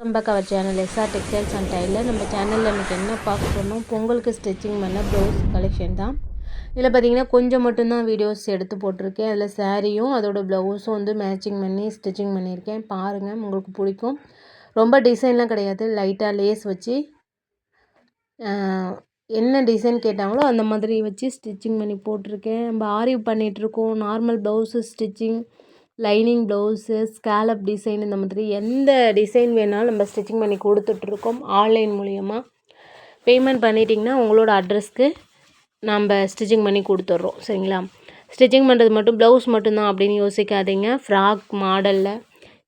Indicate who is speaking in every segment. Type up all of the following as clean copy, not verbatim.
Speaker 1: நம்ம cover channel SR textiles and tailor. நம்ம சேனலில் இன்றைக்கி என்ன பார்க்க போனோம், பொங்கலுக்கு ஸ்டிச்சிங் பண்ண ப்ளவுஸ் கலெக்ஷன் தான். இதில் பார்த்திங்கன்னா கொஞ்சம் மட்டும்தான் வீடியோஸ் எடுத்து போட்டிருக்கேன். அதில் சாரியும் அதோட ப்ளவுஸும் வந்து மேட்சிங் பண்ணி ஸ்டிச்சிங் பண்ணியிருக்கேன். பாருங்கள், உங்களுக்கு பிடிக்கும். ரொம்ப டிசைன்லாம் கிடையாது, லைட்டாக லேஸ் வச்சு என்ன டிசைன் கேட்டாங்களோ அந்த மாதிரி வச்சு ஸ்டிச்சிங் பண்ணி போட்டிருக்கேன். நம்ம ஆரி பண்ணிகிட்ருக்கோம். Normal blouse stitching, lining blouse, scallop design, இந்த மாதிரி எந்த டிசைன் வேணாலும் நம்ம ஸ்டிச்சிங் பண்ணி கொடுத்துட்ருக்கோம். ஆன்லைன் மூலிமா பேமெண்ட் பண்ணிட்டிங்கன்னா உங்களோட அட்ரஸ்க்கு நம்ம ஸ்டிச்சிங் பண்ணி கொடுத்துட்றோம். சரிங்களா? ஸ்டிச்சிங் பண்ணுறது மட்டும் ப்ளவுஸ் மட்டும்தான் அப்படின்னு யோசிக்காதீங்க. ஃப்ராக் மாடலில்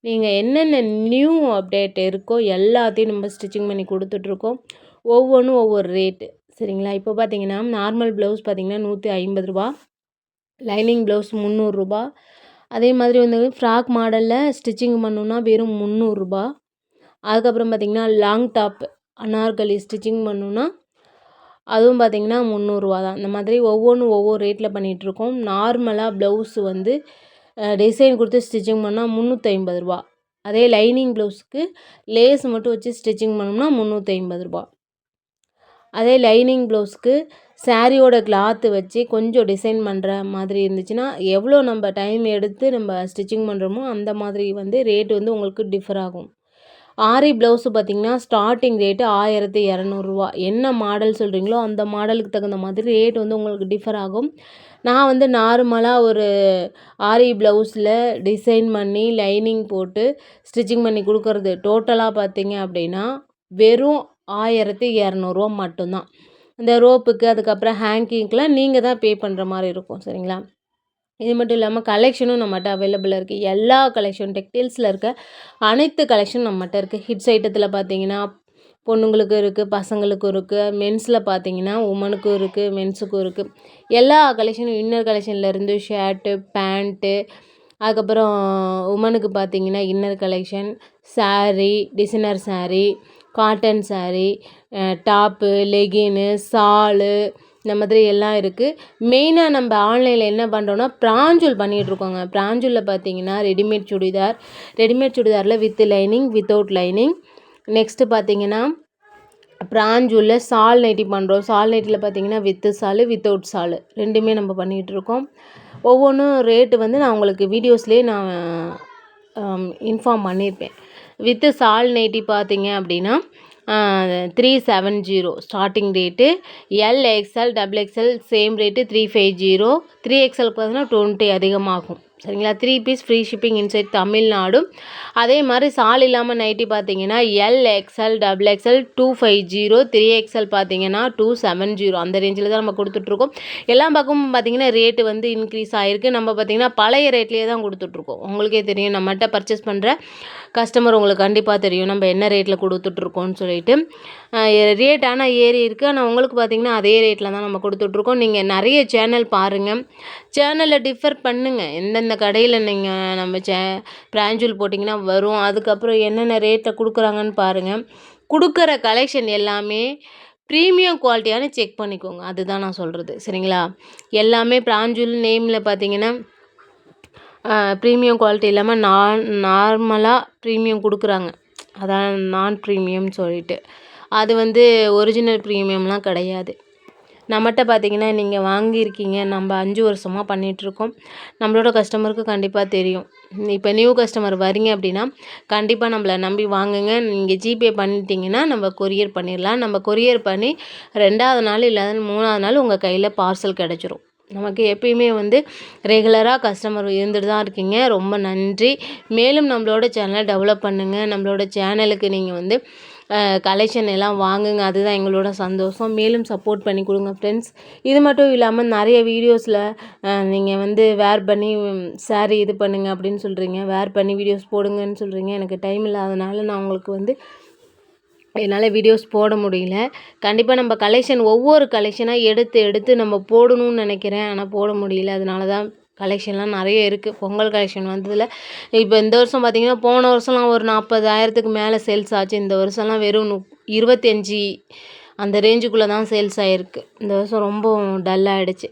Speaker 1: நீங்கள் என்னென்ன நியூ அப்டேட் இருக்கோ எல்லாத்தையும் நம்ம ஸ்டிச்சிங் பண்ணி கொடுத்துட்ருக்கோம். ஒவ்வொன்றும் ஒவ்வொரு ரேட்டு. சரிங்களா? இப்போ பார்த்தீங்கன்னா நார்மல் ப்ளவுஸ் பார்த்திங்கன்னா 150 ரூபா, லைனிங் ப்ளவுஸ் 300 ரூபா. அதே மாதிரி வந்து ஃப்ராக் மாடலில் ஸ்டிச்சிங் பண்ணணுன்னா வெறும் 300 ரூபா. அதுக்கப்புறம் பார்த்திங்கன்னா லாங் டாப் அனார்கலி ஸ்டிச்சிங் பண்ணணுன்னா அதுவும் பார்த்திங்கன்னா 300 ரூபா தான். இந்த மாதிரி ஒவ்வொன்றும் ஒவ்வொரு ரேட்டில் பண்ணிகிட்ருக்கோம். நார்மலாக ப்ளவுஸ் வந்து டிசைன் கொடுத்து ஸ்டிச்சிங் பண்ணால் 350 ரூபா. அதே லைனிங் ப்ளவுஸுக்கு லேஸ் மட்டும் வச்சு ஸ்டிச்சிங் பண்ணோம்னா 350 ரூபா. அதே லைனிங் ப்ளவுஸ்க்கு சாரியோட கிளாத்து வச்சு கொஞ்சம் டிசைன் பண்ணுற மாதிரி இருந்துச்சுன்னா எவ்வளோ நம்ம டைம் எடுத்து நம்ம ஸ்டிச்சிங் பண்ணுறோமோ அந்த மாதிரி வந்து ரேட் வந்து உங்களுக்கு டிஃபர் ஆகும். ஆரி ப்ளவுஸு பார்த்திங்கன்னா ஸ்டார்டிங் ரேட்டு 1200 ரூபா. என்ன மாடல் சொல்கிறீங்களோ அந்த மாடலுக்கு தகுந்த மாதிரி ரேட் வந்து உங்களுக்கு டிஃபர் ஆகும். நான் வந்து நார்மலாக ஒரு ஆரி ப்ளவுஸில் டிசைன் பண்ணி லைனிங் போட்டு ஸ்டிச்சிங் பண்ணி கொடுக்குறது டோட்டலாக பார்த்திங்க அப்படின்னா வெறும் 1200 மட்டும்தான். இந்த ரோப்புக்கு அதுக்கப்புறம் ஹேங்கிங்க்கெலாம் நீங்கள் தான் பே பண்ணுற மாதிரி இருக்கும். சரிங்களா? இது மட்டும் இல்லாமல் கலெக்ஷனும் நம்மகிட்ட அவைலபிளாக இருக்குது. எல்லா கலெக்ஷன் டெக்டைல்ஸில் இருக்க அனைத்து கலெக்ஷன் நம்மகிட்ட இருக்குது. ஹிட்ஸ் ஐட்டத்தில் பார்த்தீங்கன்னா பொண்ணுங்களுக்கும் இருக்குது, பசங்களுக்கும் இருக்குது. மென்ஸில் பார்த்தீங்கன்னா உமனுக்கும் இருக்குது, மென்ஸுக்கும் இருக்குது. எல்லா கலெக்ஷனும் இன்னர் கலெக்ஷன்லேருந்து ஷர்ட்டு, பேண்ட்டு, அதுக்கப்புறம் உமனுக்கு பார்த்தீங்கன்னா inner collection, sari, designer sari, cotton sari, top, லெகின்னு, ஷாலு, இந்த மாதிரி எல்லாம் இருக்குது. மெயினாக நம்ம ஆன்லைனில் என்ன பண்ணுறோன்னா பிராஞ்சூல் பண்ணிகிட்ருக்கோங்க. பிராஞ்சூலில் பார்த்தீங்கன்னா ரெடிமேட் சுடிதாரில் with lining, without lining. Next பார்த்தீங்கன்னா பிராஞ்சூலில் சால் நைட்டி பண்ணுறோம். சால் நைட்டியில் பார்த்தீங்கன்னா வித்து சாலு, வித்தவுட் சாலு ரெண்டுமே நம்ம பண்ணிகிட்ருக்கோம். ஒவ்வொன்றும் ரேட்டு வந்து நான் உங்களுக்கு வீடியோஸ்லேயே நான் இன்ஃபார்ம் பண்ணியிருப்பேன். வித்து சால் நைட்டி பார்த்தீங்க அப்படின்னா 370 starting rate. L XL, XXL same rate 350. 3XL பார்த்தீங்கன்னா 20 அதிகமாகும். சரிங்களா? 3 piece free shipping inside Tamil Nadu. அதே மாதிரி சால் இல்லாமல் நைட்டி பார்த்தீங்கன்னா எல்எக்ஸ்எல், XXL 250, 3XL பார்த்தீங்கன்னா 270. அந்த ரேஞ்சில் தான் நம்ம கொடுத்துட்ருக்கோம். எல்லா பக்கமும் பார்த்தீங்கன்னா ரேட்டு வந்து இன்க்ரீஸ் ஆகிருக்கு. நம்ம பார்த்தீங்கன்னா பழைய ரேட்லேயே தான் கொடுத்துட்ருக்கோம். உங்களுக்கே தெரியும், நம்மகிட்ட பர்ச்சேஸ் பண்ணுற கஸ்டமர் உங்களுக்கு கண்டிப்பாக தெரியும் நம்ம என்ன ரேட்டில் கொடுத்துட்ருக்கோன்னு சொல்லிட்டு. ரேட் ஆனால் ஏறி இருக்குது. ஆனால் உங்களுக்கு பார்த்திங்கன்னா அதே ரேட்டில் தான் நம்ம கொடுத்துட்ருக்கோம். நீங்கள் நிறைய சேனல் பாருங்கள், சேனலில் டிஃபர் பண்ணுங்கள். எந்தெந்த கடையில் நீங்கள் நம்ம பிராஞ்சூல் போட்டிங்கன்னா வரும், அதுக்கப்புறம் என்னென்ன ரேட்டில் கொடுக்குறாங்கன்னு பாருங்கள். கொடுக்குற கலெக்ஷன் எல்லாமே ப்ரீமியம் குவாலிட்டியான செக் பண்ணிக்கோங்க. அதுதான் நான் சொல்கிறது. சரிங்களா? எல்லாமே பிராஞ்சூல் நேமில் பார்த்தீங்கன்னா ப்ரீமியம் குவாலிட்டி இல்லாமல் நார்மலாக ப்ரீமியம் கொடுக்குறாங்க. அதான் நான் ப்ரீமியம்னு சொல்லிட்டு அது வந்து ஒரிஜினல் ப்ரீமியம்லாம் கிடையாது. நம்மகிட்ட பார்த்தீங்கன்னா நீங்கள் வாங்கியிருக்கீங்க, நம்ம 5 வருஷமாக பண்ணிகிட்ருக்கோம். நம்மளோட கஸ்டமருக்கு கண்டிப்பாக தெரியும். இப்போ நியூ கஸ்டமர் வரீங்க அப்படின்னா கண்டிப்பாக நம்மளை நம்பி வாங்குங்க. நீங்கள் ஜிபே பண்ணிட்டீங்கன்னா நம்ம கொரியர் பண்ணிடலாம். நம்ம கொரியர் பண்ணி 2வது நாள் இல்லாத 3வது நாள் உங்கள் கையில் பார்சல் கிடச்சிரும். நமக்கு எப்பயுமே வந்து ரெகுலராக கஸ்டமர் இருந்துட்டு தான் இருக்கீங்க. ரொம்ப நன்றி. மேலும் நம்மளோட சேனலை டெவலப் பண்ணுங்கள். நம்மளோட சேனலுக்கு நீங்கள் வந்து கலெக்ஷன் எல்லாம் வாங்குங்க. அதுதான் எங்களோட சந்தோஷம். மேலும் சப்போர்ட் பண்ணி கொடுங்க ஃப்ரெண்ட்ஸ். இது மட்டும் இல்லாமல் நிறைய வீடியோஸில் நீங்கள் வந்து வேர் பண்ணி சாரீ இது பண்ணுங்க அப்படின்னு சொல்கிறீங்க, வேர் பண்ணி வீடியோஸ் போடுங்கன்னு சொல்கிறீங்க. எனக்கு டைம் இல்லாதனால நான் உங்களுக்கு வந்து என்னால் வீடியோஸ் போட முடியல. கண்டிப்பாக நம்ம கலெக்ஷன் ஒவ்வொரு கலெக்ஷனாக எடுத்து நம்ம போடணும்னு நினைக்கிறேன். ஆனால் போட முடியல. அதனால தான் கலெக்ஷன்லாம் நிறைய இருக்குது. பொங்கல் கலெக்ஷன் வந்ததில் இப்போ இந்த வருஷம் பார்த்திங்கன்னா போன வருஷம்லாம் ஒரு 40,000க்கு மேலே சேல்ஸ் ஆச்சு. இந்த வருஷம்லாம் வெறும் 25 அந்த ரேஞ்சுக்குள்ளே தான் சேல்ஸ் ஆகிருக்கு. இந்த வருஷம் ரொம்ப டல்லாகிடுச்சு.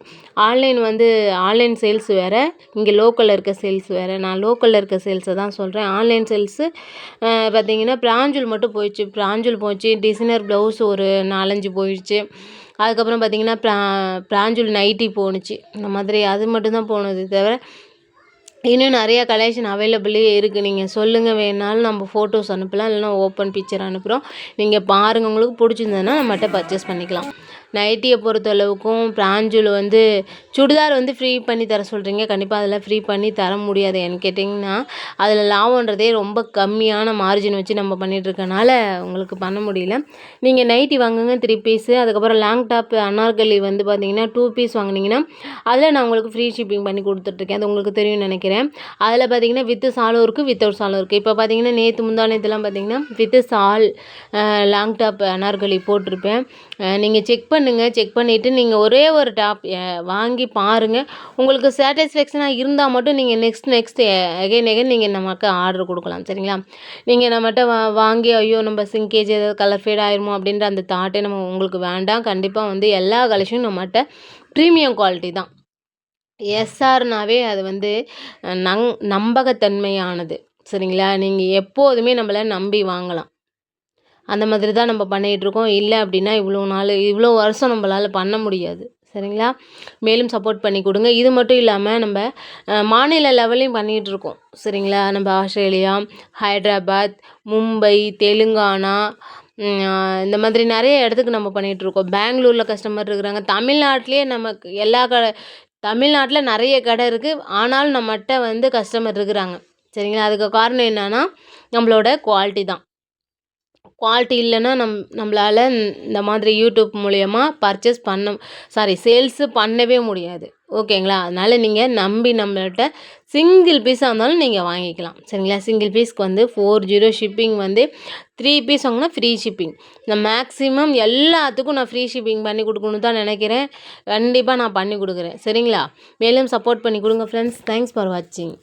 Speaker 1: ஆன்லைன் சேல்ஸ் வேறு, இங்கே லோக்கலில் இருக்க சேல்ஸ் வேறு. நான் லோக்கலில் இருக்க சேல்ஸை தான் சொல்கிறேன். ஆன்லைன் சேல்ஸு பார்த்திங்கன்னா பிராஞ்சூல் மட்டும் போயிடுச்சு. பிராஞ்சூல் போச்சு, டிசைனர் ப்ளவுஸ் ஒரு 4-5 போயிடுச்சு. அதுக்கப்புறம் பார்த்திங்கன்னா பிராஞ்சூல் நைட்டி போணுச்சு. இந்த மாதிரி அது மட்டும்தான் போனது தவிர இன்னும் நிறையா கலெக்ஷன் அவைலபிளே இருக்குது. நீங்கள் சொல்லுங்கள், வேணாலும் நம்ம ஃபோட்டோஸ் அனுப்பலாம், இல்லைனா ஓப்பன் பிக்சர் அனுப்புகிறோம். நீங்கள் பாருங்கள், உங்களுக்கு பிடிச்சிருந்ததுன்னா நம்மகிட்ட பர்ச்சேஸ் பண்ணிக்கலாம். நைட்டியை பொறுத்தளவுக்கும் பிராஞ்சூல் சுடிதார் ஃப்ரீ பண்ணி தர சொல்கிறீங்க. கண்டிப்பாக அதில் ஃப்ரீ பண்ணி தர முடியாது. ஏன்னு கேட்டிங்கன்னா அதில் லாபன்றதே ரொம்ப கம்மியான மார்ஜின் வச்சு நம்ம பண்ணிகிட்ருக்கனால உங்களுக்கு பண்ண முடியல. நீங்கள் நைட்டி வாங்குங்க 3 பீஸு. அதுக்கப்புறம் லாங் டாப் அனார்கலி பார்த்தீங்கன்னா 2 பீஸ் வாங்கினீங்கன்னா அதில் நான் உங்களுக்கு ஃப்ரீ ஷிப்பிங் பண்ணி கொடுத்துட்ருக்கேன். அது உங்களுக்கு தெரியும்னு நினைக்கிறேன். அதில் பார்த்தீங்கன்னா வித்து சாலும் இருக்குது, வித்தவுட் சாலும் இருக்குது. இப்போ பார்த்தீங்கன்னா முந்தா நேற்றுலாம் பார்த்தீங்கன்னா வித்து சால் லாங் டாப் அனார்கலி போட்டிருப்பேன். நீங்கள் செக் பண்ணிவிட்டு நீங்கள் ஒரே ஒரு டாப் வாங்கி பாருங்கள். உங்களுக்கு சாட்டிஸ்ஃபேக்ஷனாக இருந்தால் மட்டும் நீங்கள் நெக்ஸ்ட் எகைன் நீங்கள் நமக்கு ஆர்டர் கொடுக்கலாம். சரிங்களா? நீங்கள் நம்மகிட்ட வாங்கி ஐயோ நம்ம சிங்கேஜ் ஏதாவது கலர் ஃபேட் ஆயிருமோ அப்படின்ற அந்த தாட்டே உங்களுக்கு வேண்டாம். கண்டிப்பாக எல்லா கலெக்ஷனும் நம்மகிட்ட ப்ரீமியம் குவாலிட்டி தான். எஸ்ஆர்னாவே அது நம்பகத்தன்மையானது. சரிங்களா? நீங்கள் எப்போதுமே நம்மளை நம்பி வாங்கலாம். அந்த மாதிரி தான் நம்ம பண்ணிகிட்ருக்கோம். இல்லை அப்படின்னா இவ்வளோ வருஷம் நம்மளால் பண்ண முடியாது. சரிங்களா? மேலும் சப்போர்ட் பண்ணி கொடுங்க. இது மட்டும் இல்லாமல் நம்ம மாநில லெவல்லையும் பண்ணிகிட்ருக்கோம். சரிங்களா? நம்ம ஆஸ்திரேலியா, ஹைதராபாத், மும்பை, தெலுங்கானா, இந்த மாதிரி நிறைய இடத்துக்கு நம்ம பண்ணிகிட்ருக்கோம். பெங்களூரில் கஸ்டமர் இருக்கிறாங்க. தமிழ்நாட்டிலே நமக்கு தமிழ்நாட்டில் நிறைய கடை இருக்குது. ஆனாலும் நம்மகிட்ட கஸ்டமர் இருக்கிறாங்க. சரிங்களா? அதுக்கு காரணம் என்னன்னா நம்மளோட குவாலிட்டி தான். குவாலிட்டி இல்லைன்னா நம்மளால் இந்த மாதிரி யூடியூப் மூலயமா சேல்ஸு பண்ணவே முடியாது. ஓகேங்களா? அதனால் நீங்கள் நம்பி நம்மள்ட்ட சிங்கிள் பீஸாக இருந்தாலும் நீங்கள் வாங்கிக்கலாம். சரிங்களா? சிங்கிள் பீஸ்க்கு 40 ஷிப்பிங் 3 பீஸ் வாங்கினா ஃப்ரீ ஷிப்பிங். நான் மேக்ஸிமம் எல்லாத்துக்கும் நான் ஃப்ரீ ஷிப்பிங் பண்ணி கொடுக்கணுன்னு தான் நினைக்கிறேன். கண்டிப்பாக நான் பண்ணி கொடுக்குறேன். சரிங்களா? மேலும் சப்போர்ட் பண்ணி கொடுங்க ஃப்ரெண்ட்ஸ். தேங்க்ஸ் ஃபார் வாட்சிங்.